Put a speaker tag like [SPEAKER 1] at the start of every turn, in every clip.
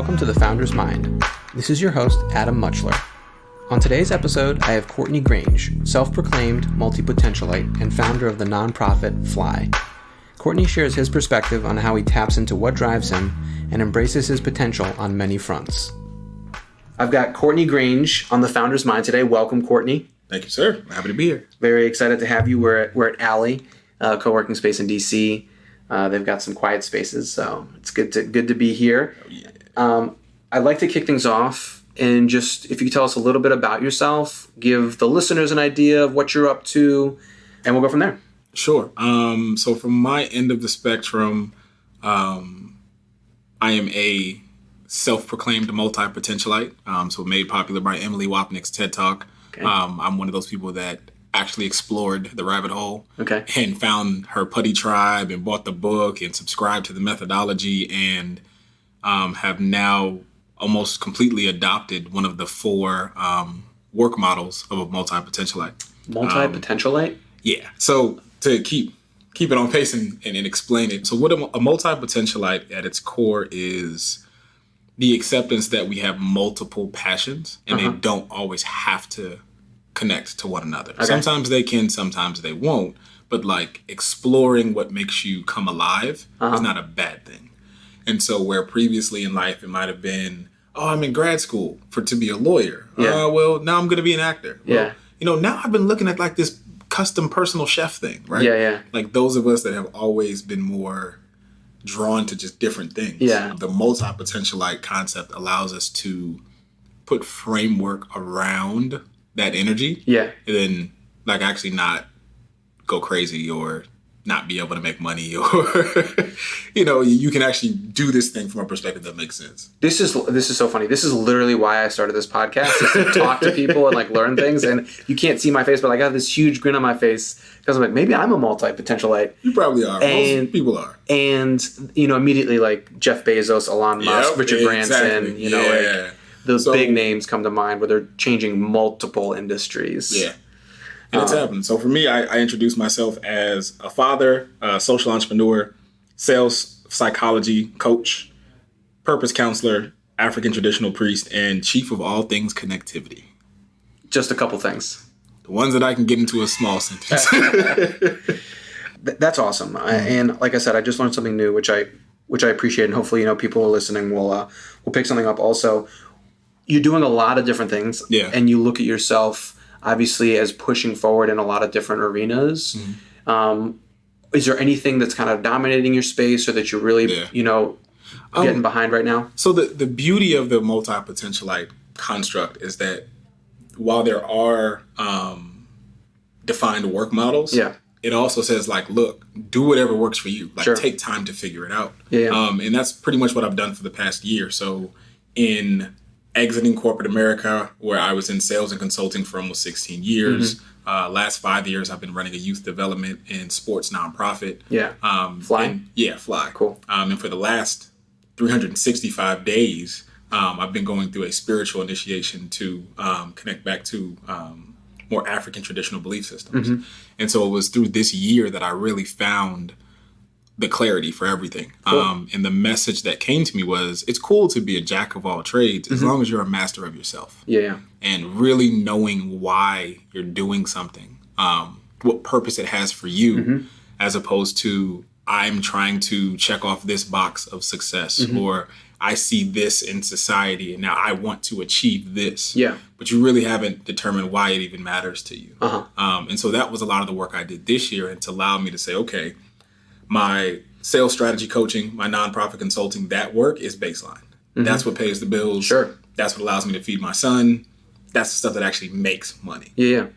[SPEAKER 1] welcome to The Founder's Mind. This is your host, Adam Muchler. On today's episode, I have Cortni Grange, self-proclaimed multi-potentialite and founder of the nonprofit Fly. Cortni shares his perspective on how he taps into what drives him and embraces his potential on many fronts. I've got Cortni Grange on The Founder's Mind today. Welcome, Cortni.
[SPEAKER 2] Thank you, sir. I'm happy to be here.
[SPEAKER 1] Very excited to have you. We're at Alley, co-working space in DC. They've got some quiet spaces, so it's good to be here.
[SPEAKER 2] Oh, yeah.
[SPEAKER 1] I'd like to kick things off and just, if you could tell us a little bit about yourself, give the listeners an idea of what you're up to, and we'll go from there.
[SPEAKER 2] Sure. So from my end of the spectrum, I am a self-proclaimed multi-potentialite, so made popular by Emily Wapnick's TED Talk. Okay. I'm one of those people that actually explored the rabbit hole and found her putty tribe and bought the book and subscribed to the methodology and have now almost completely adopted one of the four work models of a multi-potentialite.
[SPEAKER 1] Multi-potentialite?
[SPEAKER 2] Yeah. So to keep it on pace and explain it. So what a multi-potentialite at its core is the acceptance that we have multiple passions and they don't always have to connect to one another. Okay. Sometimes they can, sometimes they won't. But like exploring what makes you come alive is not a bad thing. And so where previously in life it might have been, I'm in grad school to be a lawyer.
[SPEAKER 1] Yeah.
[SPEAKER 2] Well, now I'm going to be an actor.
[SPEAKER 1] Yeah.
[SPEAKER 2] Well, now I've been looking at like this custom personal chef thing, right?
[SPEAKER 1] Yeah.
[SPEAKER 2] Like those of us that have always been more drawn to just different things.
[SPEAKER 1] Yeah.
[SPEAKER 2] The multi-potentialite concept allows us to put framework around that energy.
[SPEAKER 1] Yeah.
[SPEAKER 2] And then like actually not go crazy or not be able to make money or, you can actually do this thing from a perspective that makes sense.
[SPEAKER 1] This is so funny. This is literally why I started this podcast, is to talk to people and like learn things. And you can't see my face, but I got this huge grin on my face because I'm like, maybe I'm a multi-potentialite.
[SPEAKER 2] You probably are. Most people are.
[SPEAKER 1] And, immediately like Jeff Bezos, Elon Musk, Richard Branson, like those big names come to mind where they're changing multiple industries.
[SPEAKER 2] Yeah. And it's happened. So for me, I introduced myself as a father, a social entrepreneur, sales psychology coach, purpose counselor, African traditional priest, and chief of all things connectivity.
[SPEAKER 1] Just a couple things.
[SPEAKER 2] The ones that I can get into a small sentence.
[SPEAKER 1] That's awesome. And like I said, I just learned something new, which I appreciate. And hopefully, people who are listening will pick something up also. You're doing a lot of different things.
[SPEAKER 2] Yeah.
[SPEAKER 1] And you look at yourself obviously as pushing forward in a lot of different arenas. Mm-hmm. Is there anything that's kind of dominating your space or that you're really, getting behind right now?
[SPEAKER 2] So the beauty of the multi-potentialite construct is that while there are defined work models, it also says like, look, do whatever works for you. Like take time to figure it out.
[SPEAKER 1] Yeah.
[SPEAKER 2] And that's pretty much what I've done for the past year. So in exiting corporate America, where I was in sales and consulting for almost 16 years. Mm-hmm. Last 5 years, I've been running a youth development and sports nonprofit. Yeah.
[SPEAKER 1] Fly?
[SPEAKER 2] Fly.
[SPEAKER 1] Cool.
[SPEAKER 2] And for the last 365 days, I've been going through a spiritual initiation to connect back to more African traditional belief systems. Mm-hmm. And so it was through this year that I really found the clarity for everything. Cool. And the message that came to me was, it's cool to be a jack of all trades as long as you're a master of yourself.
[SPEAKER 1] Yeah.
[SPEAKER 2] And really knowing why you're doing something, what purpose it has for you, as opposed to I'm trying to check off this box of success or I see this in society and now I want to achieve this.
[SPEAKER 1] Yeah.
[SPEAKER 2] But you really haven't determined why it even matters to you. And so that was a lot of the work I did this year, and to allow me to say, okay, my sales strategy coaching, my nonprofit consulting, that work is baseline. That's what pays the bills.
[SPEAKER 1] Sure.
[SPEAKER 2] That's what allows me to feed my son. That's the stuff that actually makes money.
[SPEAKER 1] Yeah.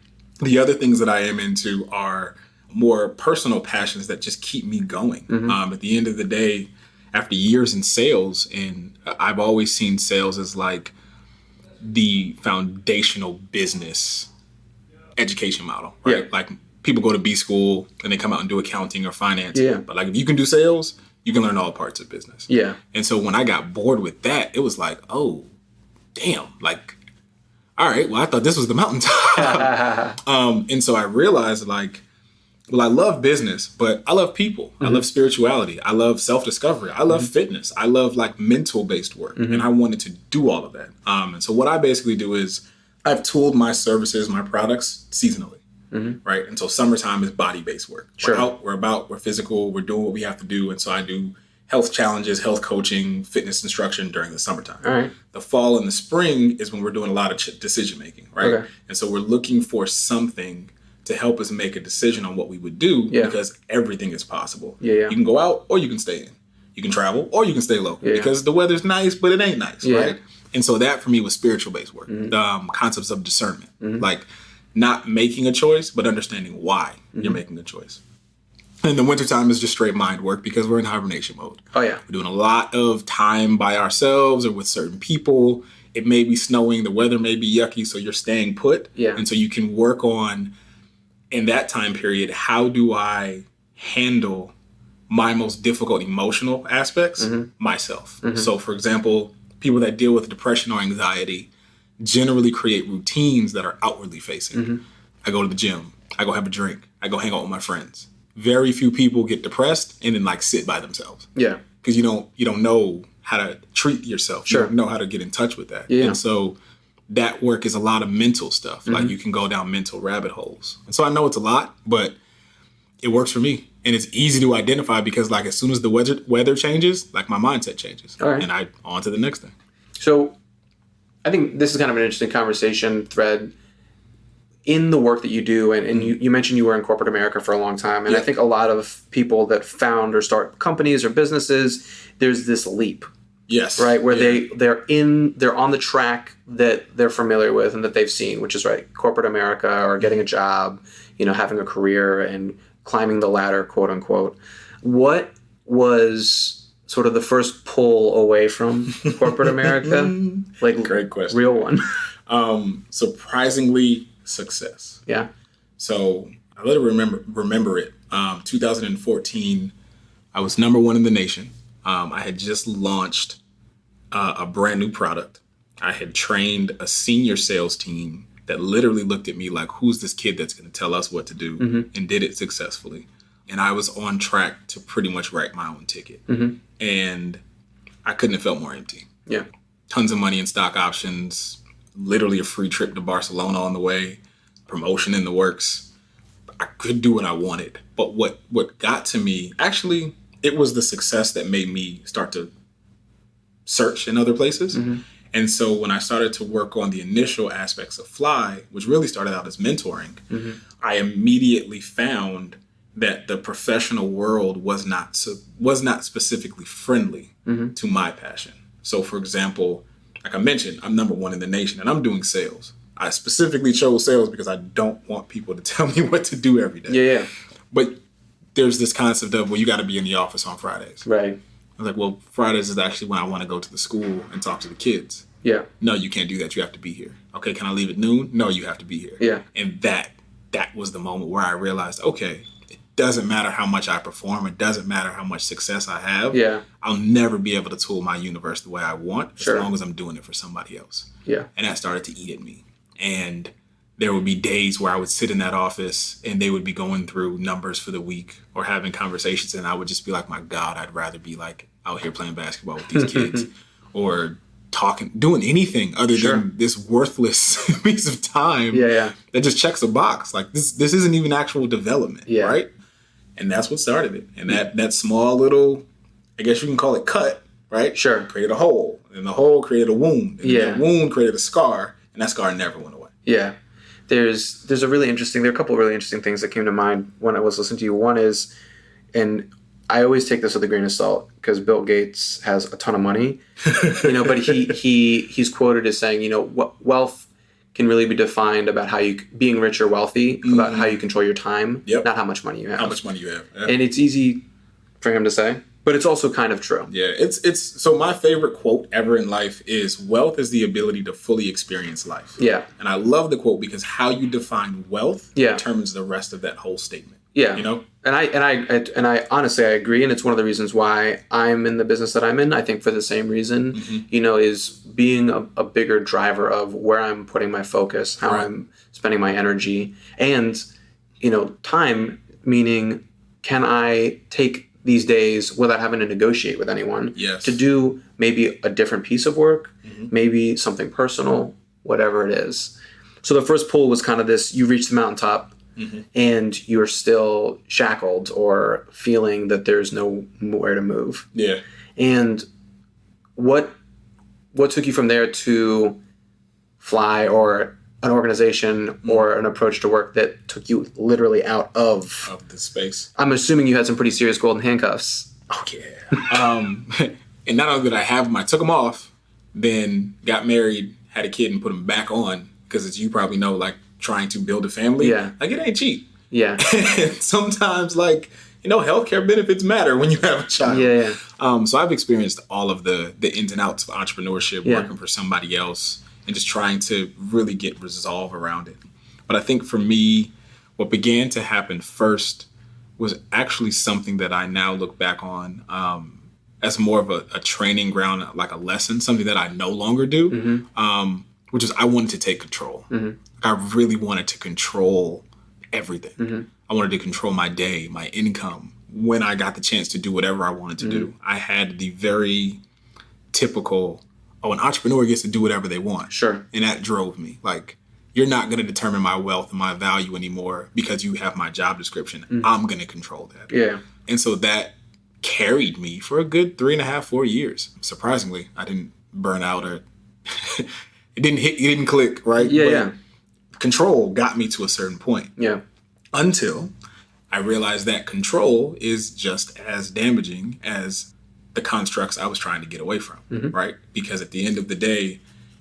[SPEAKER 2] The other things that I am into are more personal passions that just keep me going. At the end of the day, after years in sales, and I've always seen sales as like the foundational business education model, right?
[SPEAKER 1] Yeah.
[SPEAKER 2] Like people go to B school and they come out and do accounting or finance.
[SPEAKER 1] Yeah.
[SPEAKER 2] But like if you can do sales, you can learn all parts of business.
[SPEAKER 1] Yeah.
[SPEAKER 2] And so when I got bored with that, it was like, oh, damn, like, all right, well, I thought this was the mountaintop. And so I realized like well, I love business, but I love people. I love spirituality. I love self-discovery. I love fitness. I love like mental-based work. And I wanted to do all of that. And so what I basically do is I've tooled my services, my products seasonally, right? And so summertime is body-based work.
[SPEAKER 1] Sure.
[SPEAKER 2] We're out, we're physical, we're doing what we have to do. And so I do health challenges, health coaching, fitness instruction during the summertime.
[SPEAKER 1] All right.
[SPEAKER 2] The fall and the spring is when we're doing a lot of decision-making, right?
[SPEAKER 1] Okay.
[SPEAKER 2] And so we're looking for something to help us make a decision on what we would do because everything is possible. You can go out or you can stay in. You can travel or you can stay local because the weather's nice, but it ain't nice, right? And so that for me was spiritual based work. Concepts of discernment, like not making a choice, but understanding why you're making a choice. And the wintertime is just straight mind work because we're in hibernation mode.
[SPEAKER 1] Oh, yeah.
[SPEAKER 2] We're doing a lot of time by ourselves or with certain people. It may be snowing. The weather may be yucky. So you're staying put.
[SPEAKER 1] Yeah.
[SPEAKER 2] And so you can work on, in that time period, how do I handle my most difficult emotional aspects myself? So, for example, people that deal with depression or anxiety generally create routines that are outwardly facing. I go to the gym. I go have a drink. I go hang out with my friends. Very few people get depressed and then like sit by themselves. Yeah. Because you don't know how to treat yourself.
[SPEAKER 1] Sure.
[SPEAKER 2] You don't know how to get in touch with that.
[SPEAKER 1] Yeah.
[SPEAKER 2] And so that work is a lot of mental stuff. Like you can go down mental rabbit holes. And so I know it's a lot, but it works for me. And it's easy to identify because like as soon as the weather changes, like my mindset changes.
[SPEAKER 1] All right.
[SPEAKER 2] And I on to the next thing.
[SPEAKER 1] So I think this is kind of an interesting conversation thread in the work that you do. And you mentioned you were in corporate America for a long time. And I think a lot of people that found or start companies or businesses, there's this leap.
[SPEAKER 2] Yes.
[SPEAKER 1] Right. Where they're on the track that they're familiar with and that they've seen, which is right. Corporate America or getting a job, having a career and climbing the ladder, quote unquote. What was sort of the first pull away from corporate America? Like
[SPEAKER 2] great question.
[SPEAKER 1] Real one.
[SPEAKER 2] Surprisingly success.
[SPEAKER 1] Yeah.
[SPEAKER 2] So I literally remember it. 2014, I was number one in the nation. I had just launched a brand new product. I had trained a senior sales team that literally looked at me like, who's this kid that's going to tell us what to do, and did it successfully. And I was on track to pretty much write my own ticket. And I couldn't have felt more empty. Yeah. Tons of money in stock options, literally a free trip to Barcelona on the way, promotion in the works. I could do what I wanted. But what got to me, actually, it was the success that made me start to search in other places. And so when I started to work on the initial aspects of Fly, which really started out as mentoring, I immediately found that the professional world was not specifically friendly to my passion. So for example, like I mentioned, I'm number one in the nation and I'm doing sales. I specifically chose sales because I don't want people to tell me what to do every day. Yeah. But there's this concept of, well, you got to be in the office on Fridays. Right. I was like, well, Fridays is actually when I want to go to the school and talk to the kids. Yeah. No, you can't do that. You have to be here. Okay, can I leave at noon? No, you have to be here. Yeah. And that was the moment where I realized, okay, it doesn't matter how much I perform. It doesn't matter how much success I have. Yeah. I'll never be able to tool my universe the way I want as long as I'm doing it for somebody else. Yeah. And that started to eat at me. And there would be days where I would sit in that office and they would be going through numbers for the week or having conversations. And I would just be like, my God, I'd rather be like out here playing basketball with these kids or talking, doing anything other than this worthless piece of time that just checks a box. Like this isn't even actual development, right? And that's what started it. And that small little, I guess you can call it cut, right? Sure. Created a hole. And the hole created a wound. And that wound created a scar. And that scar never went away. Yeah. There's a there are a couple of really interesting things that came to mind when I was listening to you. One is, and I always take this with a grain of salt because Bill Gates has a ton of money, but he's quoted as saying, wealth can really be defined about how being rich or wealthy, about how you control your time, not how much money you have. How much money you have. Yeah. And it's easy for him to say, but it's also kind of true. Yeah, it's so my favorite quote ever in life is wealth is the ability to fully experience life. Yeah. And I love the quote because how you define wealth determines the rest of that whole statement. Yeah. And I honestly, I agree. And it's one of the reasons why I'm in the business that I'm in. I think for the same reason, is being a bigger driver of where I'm putting my focus, how I'm spending my energy and, time
[SPEAKER 1] meaning can I take these days without having to negotiate with anyone to do maybe a different piece of work, maybe something personal, whatever it is. So the first pull was kind of this, you reach the mountaintop and you're still shackled or feeling that there's nowhere to move.
[SPEAKER 2] Yeah.
[SPEAKER 1] And what took you from there to Fly or an organization or an approach to work that took you literally out of
[SPEAKER 2] the space?
[SPEAKER 1] I'm assuming you had some pretty serious golden handcuffs.
[SPEAKER 2] Oh, yeah. And not only did I have them, I took them off, then got married, had a kid, and put them back on. Because as you probably know, like trying to build a family, like it ain't cheap.
[SPEAKER 1] Yeah.
[SPEAKER 2] And sometimes, like, healthcare benefits matter when you have a child.
[SPEAKER 1] Yeah.
[SPEAKER 2] So I've experienced all of the ins and outs of entrepreneurship, working for somebody else, and just trying to really get resolve around it. But I think for me, what began to happen first was actually something that I now look back on as more of a training ground, like a lesson, something that I no longer do, which is I wanted to take control. I really wanted to control everything. I wanted to control my day, my income. When I got the chance to do whatever I wanted to do, I had the very typical, an entrepreneur gets to do whatever they want.
[SPEAKER 1] Sure.
[SPEAKER 2] And that drove me. Like, you're not going to determine my wealth and my value anymore because you have my job description. I'm going to control that.
[SPEAKER 1] Yeah.
[SPEAKER 2] And so that carried me for a good 3.5, 4 years. Surprisingly, I didn't burn out or it didn't click, right?
[SPEAKER 1] Yeah.
[SPEAKER 2] Control got me to a certain point.
[SPEAKER 1] Yeah.
[SPEAKER 2] Until I realized that control is just as damaging as the constructs I was trying to get away from, right? Because at the end of the day,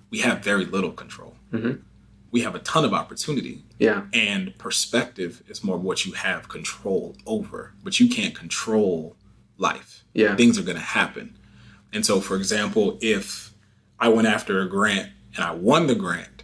[SPEAKER 2] we have very little control. We have a ton of opportunity.
[SPEAKER 1] Yeah.
[SPEAKER 2] And perspective is more what you have control over, but you can't control life.
[SPEAKER 1] Yeah.
[SPEAKER 2] Things are going to happen. And so, for example, if I went after a grant and I won the grant,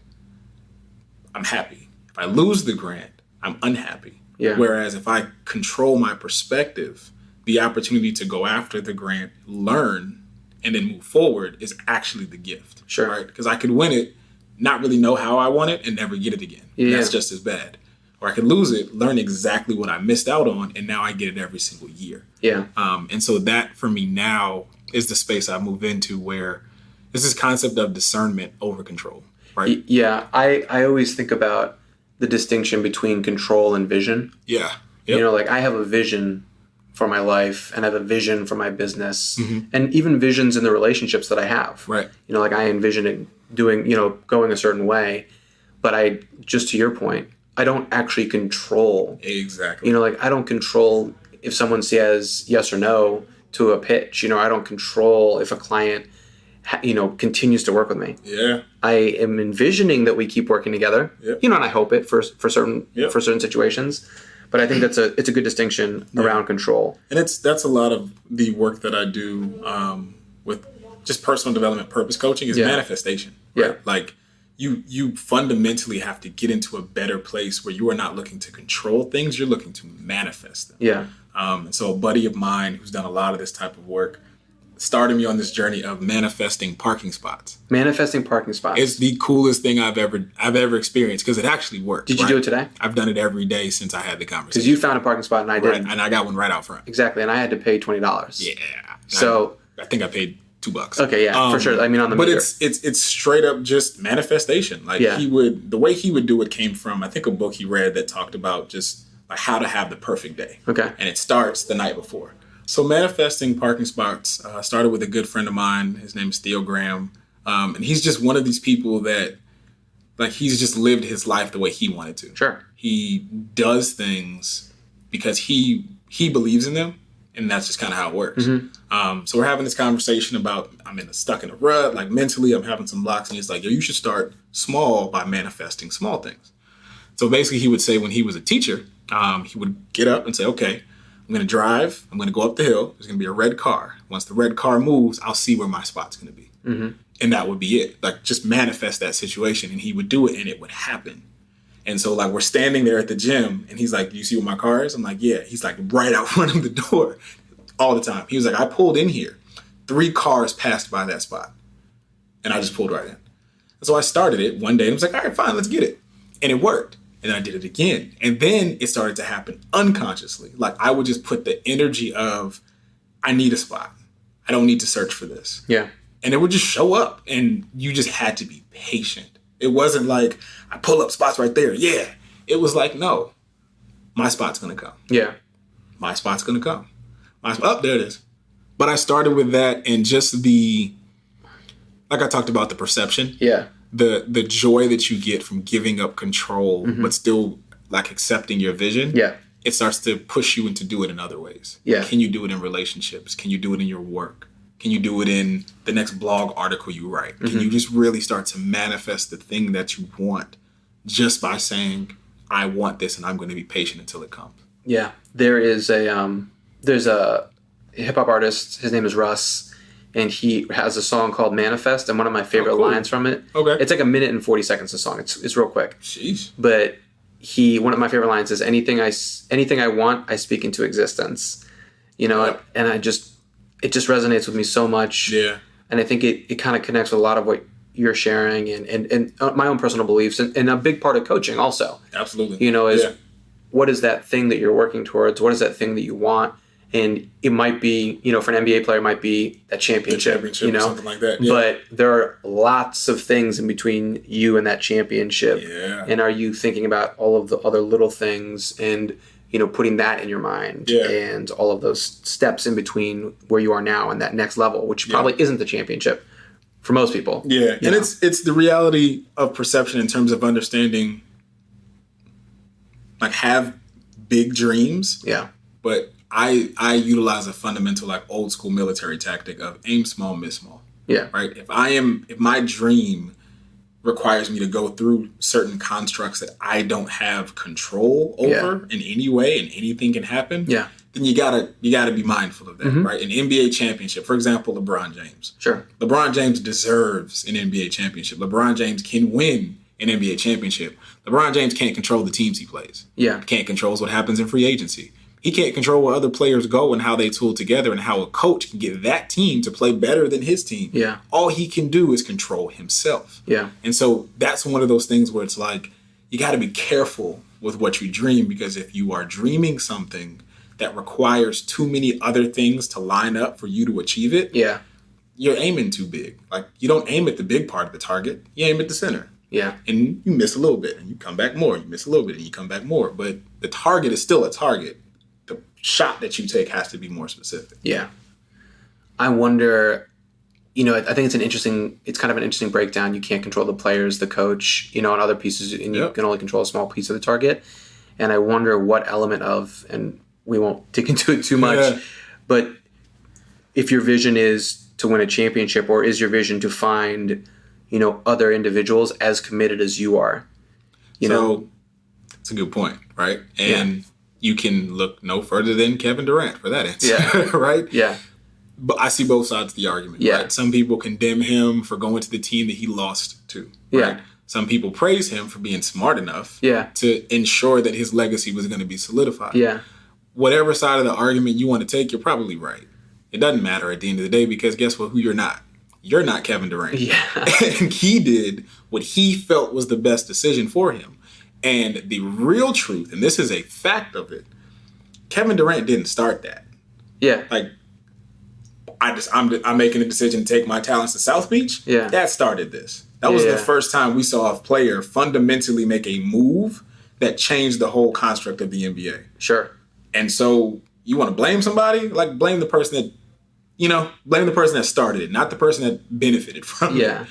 [SPEAKER 2] I'm happy. If I lose the grant, I'm unhappy.
[SPEAKER 1] Yeah.
[SPEAKER 2] Whereas if I control my perspective, the opportunity to go after the grant, learn, and then move forward is actually the gift.
[SPEAKER 1] Sure.
[SPEAKER 2] Right? Because I could win it, not really know how I want it, and never get it again.
[SPEAKER 1] Yeah.
[SPEAKER 2] That's just as bad. Or I could lose it, learn exactly what I missed out on, and now I get it every single year.
[SPEAKER 1] Yeah.
[SPEAKER 2] And so that, for me now, is the space I move into where there's this concept of discernment over control. Right?
[SPEAKER 1] Yeah. I always think about the distinction between control and vision.
[SPEAKER 2] Yeah. Yep.
[SPEAKER 1] Like I have a vision for my life and I have a vision for my business and even visions in the relationships that I have.
[SPEAKER 2] Right.
[SPEAKER 1] Like I envision it doing, going a certain way, but just to your point, I don't actually control.
[SPEAKER 2] Exactly.
[SPEAKER 1] Like I don't control if someone says yes or no to a pitch. I don't control if a client, continues to work with me.
[SPEAKER 2] Yeah.
[SPEAKER 1] I am envisioning that we keep working together.
[SPEAKER 2] Yep.
[SPEAKER 1] And I hope it for certain situations. But I think it's a good distinction around control.
[SPEAKER 2] And that's a lot of the work that I do with just personal development purpose coaching is manifestation. Right?
[SPEAKER 1] Yeah.
[SPEAKER 2] Like you fundamentally have to get into a better place where you are not looking to control things, you're looking to manifest them.
[SPEAKER 1] Yeah.
[SPEAKER 2] And so a buddy of mine who's done a lot of this type of work started me on this journey of manifesting parking spots.
[SPEAKER 1] Manifesting parking spots.
[SPEAKER 2] It's the coolest thing I've ever experienced because it actually works.
[SPEAKER 1] Did you do it today?
[SPEAKER 2] I've done it every day since I had the conversation.
[SPEAKER 1] Because you found a parking spot and I didn't.
[SPEAKER 2] Right, and I got one right out front.
[SPEAKER 1] Exactly, and I had to pay $20.
[SPEAKER 2] Yeah.
[SPEAKER 1] So
[SPEAKER 2] I think I paid $2.
[SPEAKER 1] Okay, yeah, for sure. I mean, on the
[SPEAKER 2] but
[SPEAKER 1] meter.
[SPEAKER 2] it's straight up just manifestation. Like the way he would do it came from I think a book he read that talked about just like how to have the perfect day.
[SPEAKER 1] Okay,
[SPEAKER 2] and it starts the night before. So manifesting parking spots started with a good friend of mine. His name is Theo Graham. And he's just one of these people that, like, he's just lived his life the way he wanted to.
[SPEAKER 1] Sure.
[SPEAKER 2] He does things because he believes in them, and that's just kind of how it works. So we're having this conversation about I'm stuck in a rut, like mentally I'm having some blocks, and he's like, yo, you should start small by manifesting small things. So basically he would say when he was a teacher, he would get up and say, okay, I'm going to drive. I'm going to go up the hill. There's going to be a red car. Once the red car moves, I'll see where my spot's going to be. And that would be it. Like, just manifest that situation. And he would do it, and it would happen. And so, like, we're standing there at the gym, and he's like, do you see where my car is? I'm like, yeah. He's like, right out front of the door all the time. He was like, I pulled in here. 3 cars passed by that spot. And I just pulled right in. And so I started it one day, and I was like, all right, fine, let's get it. And it worked. And then I did it again. And then it started to happen unconsciously. Like I would just put the energy of, I need a spot. I don't need to search for this.
[SPEAKER 1] Yeah.
[SPEAKER 2] And it would just show up and you just had to be patient. It wasn't like I pull up spots right there. Yeah. It was like, no, my spot's going to come.
[SPEAKER 1] Yeah.
[SPEAKER 2] My spot's going to come. Oh, there it is. But I started with that and just like I talked about the perception.
[SPEAKER 1] Yeah.
[SPEAKER 2] The joy that you get from giving up control, but still like accepting your vision.
[SPEAKER 1] Yeah.
[SPEAKER 2] It starts to push you into do it in other ways.
[SPEAKER 1] Yeah.
[SPEAKER 2] Can you do it in relationships? Can you do it in your work? Can you do it in the next blog article you write? Can you just really start to manifest the thing that you want just by saying, I want this and I'm going to be patient until it comes?
[SPEAKER 1] Yeah. There's a hip hop artist, his name is Russ, and he has a song called Manifest, and one of my favorite lines from it.
[SPEAKER 2] Okay.
[SPEAKER 1] It's like 1 minute and 40 seconds a song. It's real quick.
[SPEAKER 2] Sheesh.
[SPEAKER 1] But one of my favorite lines is anything I want, I speak into existence. You know,
[SPEAKER 2] Yep.
[SPEAKER 1] and it just resonates with me so much.
[SPEAKER 2] Yeah.
[SPEAKER 1] And I think it kind of connects with a lot of what you're sharing and my own personal beliefs and a big part of coaching also.
[SPEAKER 2] Absolutely.
[SPEAKER 1] You know, is what is that thing that you're working towards? What is that thing that you want? And it might be, you know, for an NBA player, it might be that championship, you know,
[SPEAKER 2] or something like that. Yeah.
[SPEAKER 1] But there are lots of things in between you and that championship.
[SPEAKER 2] Yeah.
[SPEAKER 1] And are you thinking about all of the other little things and, you know, putting that in your mind and all of those steps in between where you are now and that next level, which probably isn't the championship for most people.
[SPEAKER 2] Yeah. And
[SPEAKER 1] know?
[SPEAKER 2] it's the reality of perception in terms of understanding, like have big dreams.
[SPEAKER 1] Yeah.
[SPEAKER 2] But I utilize a fundamental, like old school military tactic of aim small, miss small.
[SPEAKER 1] Yeah.
[SPEAKER 2] Right. If my dream requires me to go through certain constructs that I don't have control over in any way and anything can happen.
[SPEAKER 1] Yeah.
[SPEAKER 2] Then you gotta be mindful of that. Right. An NBA championship, for example, LeBron James.
[SPEAKER 1] Sure.
[SPEAKER 2] LeBron James deserves an NBA championship. LeBron James can win an NBA championship. LeBron James can't control the teams he plays.
[SPEAKER 1] Yeah.
[SPEAKER 2] Can't control what happens in free agency. He can't control where other players go and how they tool together and how a coach can get that team to play better than his team.
[SPEAKER 1] Yeah.
[SPEAKER 2] All he can do is control himself.
[SPEAKER 1] Yeah.
[SPEAKER 2] And so that's one of those things where it's like, you got to be careful with what you dream, because if you are dreaming something that requires too many other things to line up for you to achieve it, you're aiming too big. Like, you don't aim at the big part of the target. You aim at the center.
[SPEAKER 1] Yeah.
[SPEAKER 2] And you miss a little bit and you come back more. You miss a little bit and you come back more. But the target is still a target. The shot that you take has to be more specific.
[SPEAKER 1] Yeah. I wonder, you know, I think it's kind of an interesting breakdown. You can't control the players, the coach, you know, and other pieces, and you can only control a small piece of the target. And I wonder what element of, and we won't dig into it too much, but if your vision is to win a championship, or is your vision to find, you know, other individuals as committed as you are? You know,
[SPEAKER 2] it's a good point, right? And you can look no further than Kevin Durant for that answer, right?
[SPEAKER 1] Yeah.
[SPEAKER 2] But I see both sides of the argument.
[SPEAKER 1] Yeah.
[SPEAKER 2] Right? Some people condemn him for going to the team that he lost to. Right?
[SPEAKER 1] Yeah.
[SPEAKER 2] Some people praise him for being smart enough
[SPEAKER 1] to
[SPEAKER 2] ensure that his legacy was going to be solidified.
[SPEAKER 1] Yeah.
[SPEAKER 2] Whatever side of the argument you want to take, you're probably right. It doesn't matter at the end of the day, because guess what? Who you're not. You're not Kevin Durant.
[SPEAKER 1] Yeah.
[SPEAKER 2] And he did what he felt was the best decision for him. And the real truth, and this is a fact of it, Kevin Durant didn't start that.
[SPEAKER 1] Yeah.
[SPEAKER 2] Like, I'm making a decision to take my talents to South Beach.
[SPEAKER 1] Yeah.
[SPEAKER 2] That started this. That was the first time we saw a player fundamentally make a move that changed the whole construct of the NBA.
[SPEAKER 1] Sure.
[SPEAKER 2] And so you want to blame somebody? Like, blame the person that started it, not the person that benefited from it.
[SPEAKER 1] Yeah.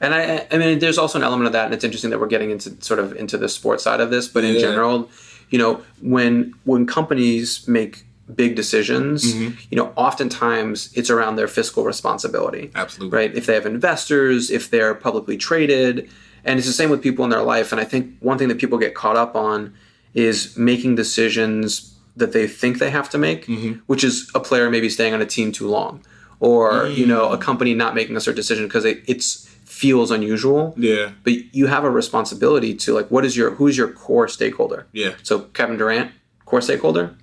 [SPEAKER 1] And I mean, there's also an element of that, and it's interesting that we're getting into the sports side of this, but in general, you know, when companies make big decisions, you know, oftentimes it's around their fiscal responsibility.
[SPEAKER 2] Absolutely.
[SPEAKER 1] Right? If they have investors, if they're publicly traded, and it's the same with people in their life. And I think one thing that people get caught up on is making decisions that they think they have to make, which is a player maybe staying on a team too long, or, you know, a company not making a certain decision because it's feels unusual.
[SPEAKER 2] Yeah.
[SPEAKER 1] But you have a responsibility to, like, who's your core stakeholder? Yeah. So Kevin Durant, core stakeholder?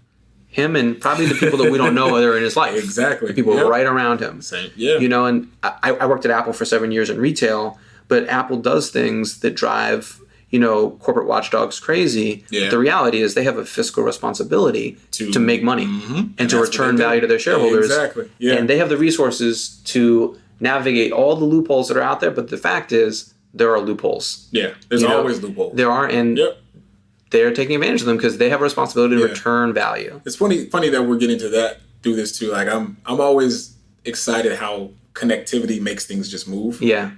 [SPEAKER 1] Him and probably the people that we don't know that are in his life.
[SPEAKER 2] Exactly.
[SPEAKER 1] The people right around him.
[SPEAKER 2] Same. Yeah.
[SPEAKER 1] You know, and I worked at Apple for 7 years in retail, but Apple does things that drive, corporate watchdogs crazy.
[SPEAKER 2] Yeah.
[SPEAKER 1] The reality is they have a fiscal responsibility to make money and to return value to their shareholders.
[SPEAKER 2] Yeah, exactly. Yeah.
[SPEAKER 1] And they have the resources to navigate all the loopholes that are out there. But the fact is, there are loopholes.
[SPEAKER 2] Yeah, there's always loopholes.
[SPEAKER 1] There are, and they're taking advantage of them because they have a responsibility to return value.
[SPEAKER 2] It's funny that we're getting to that through this too. Like I'm always excited how connectivity makes things just move.
[SPEAKER 1] Yeah.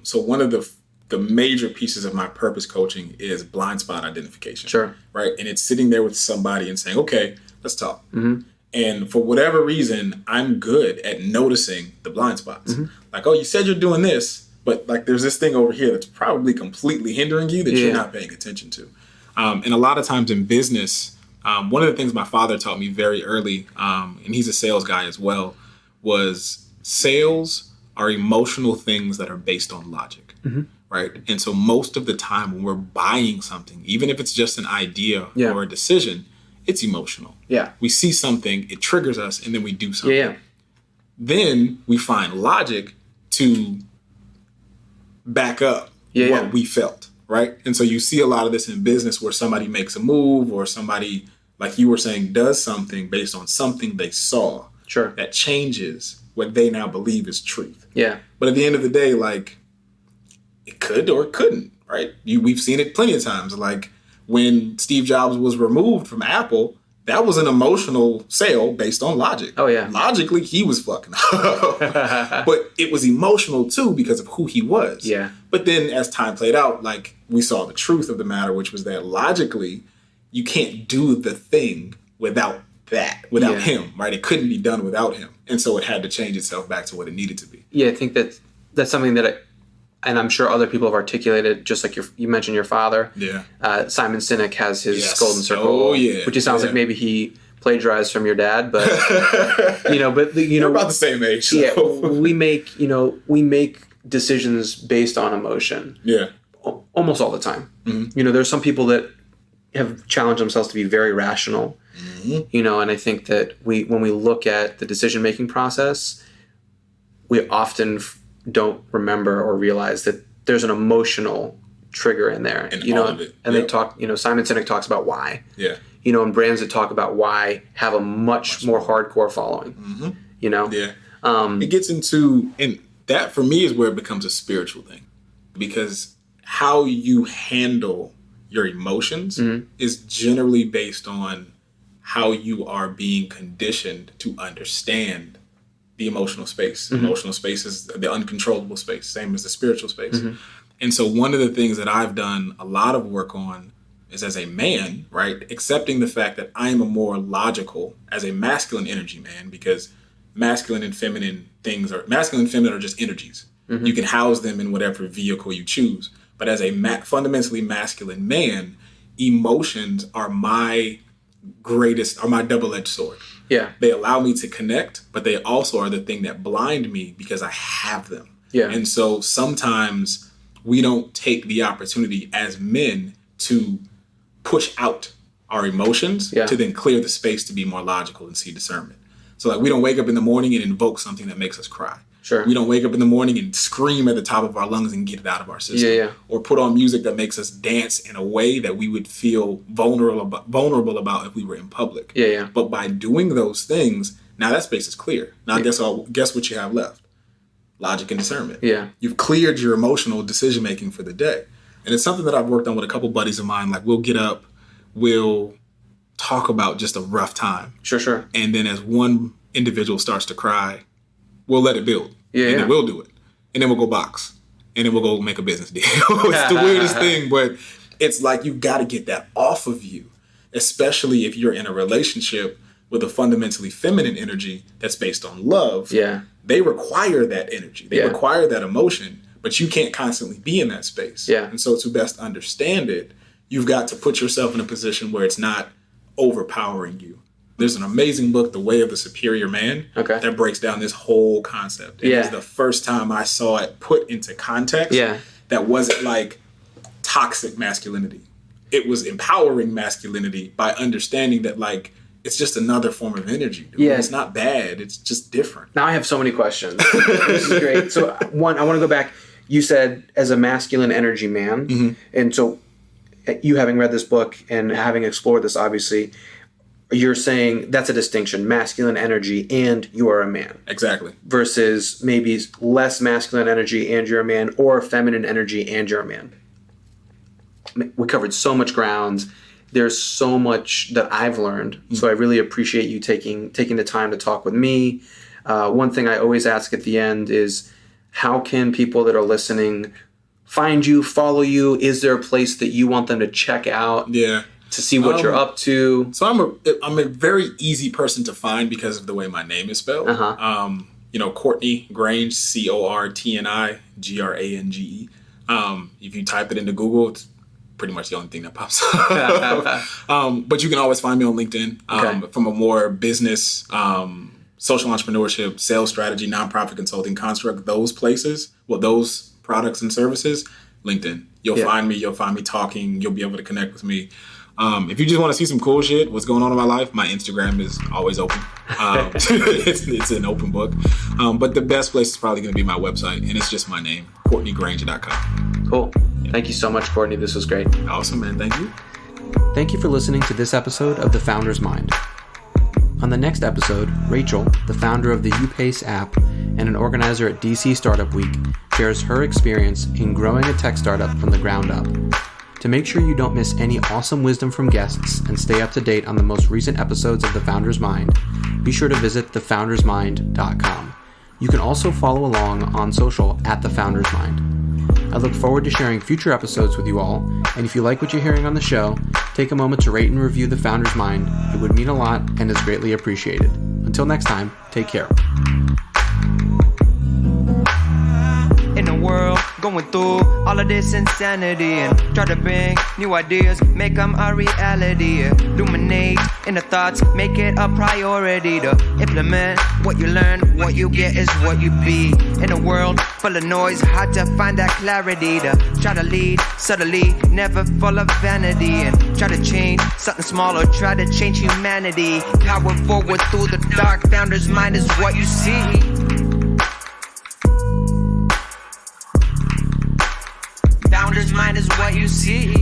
[SPEAKER 2] So one of the major pieces of my purpose coaching is blind spot identification.
[SPEAKER 1] Sure.
[SPEAKER 2] Right. And it's sitting there with somebody and saying, okay, let's talk.
[SPEAKER 1] Mm-hmm.
[SPEAKER 2] And for whatever reason, I'm good at noticing the blind spots.
[SPEAKER 1] Mm-hmm.
[SPEAKER 2] Like, oh, you said you're doing this, but like there's this thing over here that's probably completely hindering you that you're not paying attention to. And a lot of times in business, one of the things my father taught me very early, and he's a sales guy as well, was sales are emotional things that are based on logic. Mm-hmm. Right. And so most of the time when we're buying something, even if it's just an idea or a decision, it's emotional. Yeah. We see something, it triggers us, and then we do something. Yeah. Then we find logic to back up what we felt. Right. And so you see a lot of this in business where somebody makes a move or somebody, like you were saying, does something based on something they saw. Sure. That changes what they now believe is truth. Yeah. But at the end of the day, like, it could or it couldn't, right? We've seen it plenty of times. Like when Steve Jobs was removed from Apple, that was an emotional sale based on logic. Oh, yeah. Logically, he was fucking up. But it was emotional, too, because of who he was. Yeah. But then as time played out, like we saw the truth of the matter, which was that logically, you can't do the thing without him, right? It couldn't be done without him. And so it had to change itself back to what it needed to be.
[SPEAKER 1] Yeah, I think that's something that and I'm sure other people have articulated, just like you mentioned your father. Yeah. Simon Sinek has his Golden Circle, which it sounds like maybe he plagiarized from your dad, but
[SPEAKER 2] They're about the same age. So.
[SPEAKER 1] Yeah, we make decisions based on emotion. Yeah. Almost all the time. Mm-hmm. There's some people that have challenged themselves to be very rational. Mm-hmm. And I think that when we look at the decision-making process, we often don't remember or realize that there's an emotional trigger in there. And all of it. And they talk, Simon Sinek talks about why. Yeah. And brands that talk about why have a much more hardcore following. Mm-hmm.
[SPEAKER 2] Yeah. It gets into, and that for me is where it becomes a spiritual thing, because how you handle your emotions is generally based on how you are being conditioned to understand the emotional space. Mm-hmm. Emotional space is the uncontrollable space, same as the spiritual space. Mm-hmm. And so one of the things that I've done a lot of work on is, as a man, right, accepting the fact that I am a more logical, as a masculine energy man, because masculine and feminine are just energies. Mm-hmm. You can house them in whatever vehicle you choose. But as a fundamentally masculine man, emotions are my double-edged sword. Yeah. They allow me to connect, but they also are the thing that blind me because I have them. Yeah. And so sometimes we don't take the opportunity as men to push out our emotions to then clear the space to be more logical and see discernment. So like we don't wake up in the morning and invoke something that makes us cry. Sure. We don't wake up in the morning and scream at the top of our lungs and get it out of our system. Yeah. Or put on music that makes us dance in a way that we would feel vulnerable about if we were in public. Yeah. But by doing those things, now that space is clear. Now guess what you have left? Logic and discernment. Yeah. You've cleared your emotional decision making for the day. And it's something that I've worked on with a couple buddies of mine. Like we'll get up, we'll talk about just a rough time. Sure. And then as one individual starts to cry, we'll let it build. Yeah. And then we'll do it. And then we'll go box. And then we'll go make a business deal. It's the weirdest thing, but it's like you've got to get that off of you, especially if you're in a relationship with a fundamentally feminine energy that's based on love. Yeah. They require that energy. They require that emotion, but you can't constantly be in that space. Yeah. And so to best understand it, you've got to put yourself in a position where it's not overpowering you. There's an amazing book, The Way of the Superior Man, that breaks down this whole concept. It was the first time I saw it put into context that wasn't like toxic masculinity. It was empowering masculinity by understanding that like it's just another form of energy. Dude. Yeah. It's not bad. It's just different.
[SPEAKER 1] Now I have so many questions. This is great. So one, I want to go back. You said as a masculine energy man. Mm-hmm. And so you having read this book and having explored this, obviously, you're saying that's a distinction, masculine energy and you are a man.
[SPEAKER 2] Exactly.
[SPEAKER 1] Versus maybe less masculine energy and you're a man, or feminine energy and you're a man. We covered so much ground. There's so much that I've learned. So I really appreciate you taking the time to talk with me. One thing I always ask at the end is, how can people that are listening find you, follow you? Is there a place that you want them to check out?
[SPEAKER 2] Yeah.
[SPEAKER 1] To see what you're up to?
[SPEAKER 2] So I'm a very easy person to find because of the way my name is spelled. Cortni Grange, CortniGrange. If you type it into Google, it's pretty much the only thing that pops up. But you can always find me on LinkedIn from a more business, social entrepreneurship, sales strategy, nonprofit consulting construct, those places, those products and services, LinkedIn. You'll find me. You'll find me talking. You'll be able to connect with me. If you just want to see some cool shit, what's going on in my life, my Instagram is always open. It's an open book. But the best place is probably going to be my website, and it's just my name, CortniGrange.com.
[SPEAKER 1] Cool. Thank you so much, Cortni. This was great.
[SPEAKER 2] Awesome, man. Thank you.
[SPEAKER 1] Thank you for listening to this episode of The Founder's Mind. On the next episode, Rachel, the founder of the UPace app and an organizer at DC Startup Week, shares her experience in growing a tech startup from the ground up. To make sure you don't miss any awesome wisdom from guests and stay up to date on the most recent episodes of The Founder's Mind, be sure to visit thefoundersmind.com. You can also follow along on social at The Founder's Mind. I look forward to sharing future episodes with you all, and if you like what you're hearing on the show, take a moment to rate and review The Founder's Mind. It would mean a lot and is greatly appreciated. Until next time, take care.
[SPEAKER 3] In the world, going through all of this insanity, and try to bring new ideas, make them a reality. Illuminate in the thoughts, make it a priority to implement what you learn. What you get is what you be. In a world full of noise, hard to find that clarity to try to lead subtly, never full of vanity, and try to change something small or try to change humanity. Power forward through the dark, founder's mind is what you see. Founder's mind is what you see.